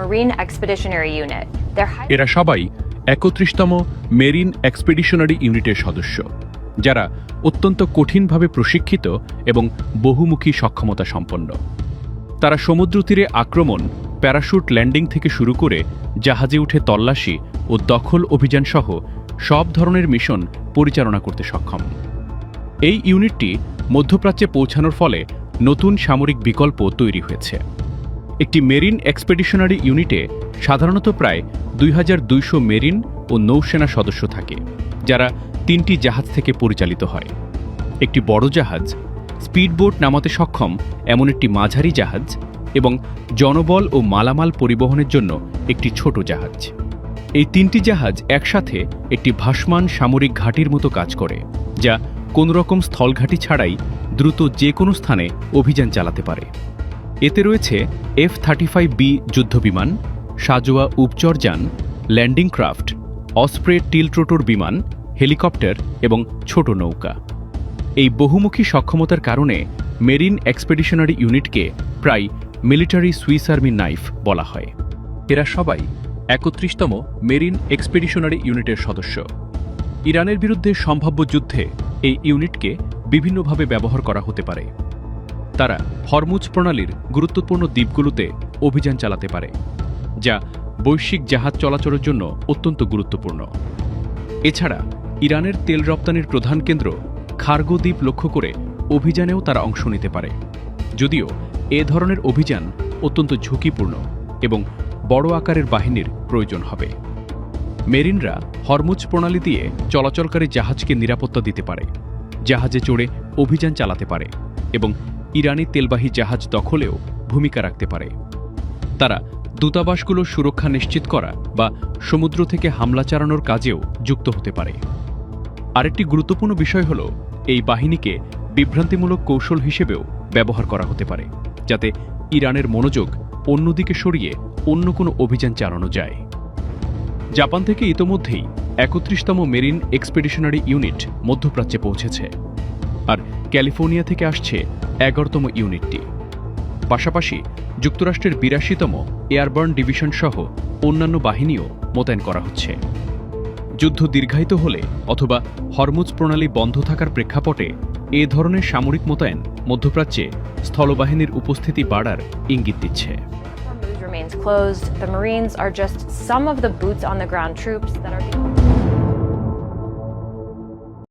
Marine Expeditionary Unit. এরা সবাই ৩১তম marine expeditionary ইউনিটের সদস্য, যারা অত্যন্ত কঠিনভাবে প্রশিক্ষিত এবং বহুমুখী সক্ষমতা সম্পন্ন। তারা সমুদ্র তীরে আক্রমণ, প্যারাশুট ল্যান্ডিং থেকে শুরু করে জাহাজে উঠে তল্লাশি ও দখল অভিযান সহ সব ধরনের মিশন পরিচালনা করতে সক্ষম। এই ইউনিটটি মধ্যপ্রাচ্যে পৌঁছানোর ফলে নতুন সামরিক বিকল্প তৈরি হয়েছে। একটি মেরিন এক্সপেডিশনারি ইউনিটে সাধারণত প্রায় ২২০০ মেরিন ও নৌসেনা সদস্য থাকে, যারা ৩টি জাহাজ থেকে পরিচালিত হয়। একটি বড় জাহাজ, স্পিডবোট নামাতে সক্ষম এমন একটি মাঝারি জাহাজ এবং জনবল ও মালামাল পরিবহনের জন্য একটি ছোট জাহাজ। এই ৩টি জাহাজ একসাথে একটি ভাসমান সামরিক ঘাঁটির মতো কাজ করে, যা কোনোরকম স্থলঘাঁটি ছাড়াই দ্রুত যে কোনো স্থানে অভিযান চালাতে পারে। এতে রয়েছে F-35B যুদ্ধবিমান, সাজোয়া উপচরযান, ল্যান্ডিং ক্রাফট, অসপ্রে টিলট্রোটর বিমান, হেলিকপ্টার এবং ছোট নৌকা। এই বহুমুখী সক্ষমতার কারণে মেরিন এক্সপেডিশনারি ইউনিটকে প্রায় মিলিটারি সুইস আর্মি নাইফ বলা হয়। এরা সবাই ৩১তম মেরিন এক্সপেডিশনারি ইউনিটের সদস্য। ইরানের বিরুদ্ধে সম্ভাব্য যুদ্ধে এই ইউনিটকে বিভিন্নভাবে ব্যবহার করা হতে পারে। তারা হরমুজ প্রণালীর গুরুত্বপূর্ণ দ্বীপগুলোতে অভিযান চালাতে পারে, যা বৈশ্বিক জাহাজ চলাচলের জন্য অত্যন্ত গুরুত্বপূর্ণ। এছাড়া ইরানের তেল রপ্তানির প্রধান কেন্দ্র খার্গো দ্বীপ লক্ষ্য করে অভিযানেও তারা অংশ নিতে পারে, যদিও এ ধরনের অভিযান অত্যন্ত ঝুঁকিপূর্ণ এবং বড় আকারের বাহিনীর প্রয়োজন হবে। মেরিনরা হরমুজ প্রণালী দিয়ে চলাচলকারী জাহাজকে নিরাপত্তা দিতে পারে, জাহাজে চড়ে অভিযান চালাতে পারে এবং ইরানি তেলবাহী জাহাজ দখলেও ভূমিকা রাখতে পারে। তারা দূতাবাসগুলোর সুরক্ষা নিশ্চিত করা বা সমুদ্র থেকে হামলা চালানোর কাজেও যুক্ত হতে পারে। আরেকটি গুরুত্বপূর্ণ বিষয় হল, এই বাহিনীকে বিভ্রান্তিমূলক কৌশল হিসেবেও ব্যবহার করা হতে পারে, যাতে ইরানের মনোযোগ অন্যদিকে সরিয়ে অন্য কোনো অভিযান চালানো যায়। জাপান থেকে ইতোমধ্যেই ৩১তম মেরিন এক্সপেডিশনারি ইউনিট মধ্যপ্রাচ্যে পৌঁছেছে, আর ক্যালিফোর্নিয়া থেকে আসছে ১১তম ইউনিটটি। পাশাপাশি যুক্তরাষ্ট্রের ৮২তম এয়ারবার্ন ডিভিশন সহ অন্যান্য বাহিনীও মোতায়েন করা হচ্ছে। যুদ্ধ দীর্ঘায়িত হলে অথবা হরমুজ প্রণালী বন্ধ থাকার প্রেক্ষাপটে এ ধরনের সামরিক মোতায়েন মধ্যপ্রাচ্যে স্থলবাহিনীর উপস্থিতি বাড়ার ইঙ্গিত দিচ্ছে। Remains closed. The Marines are just some of the boots on the ground troops that are being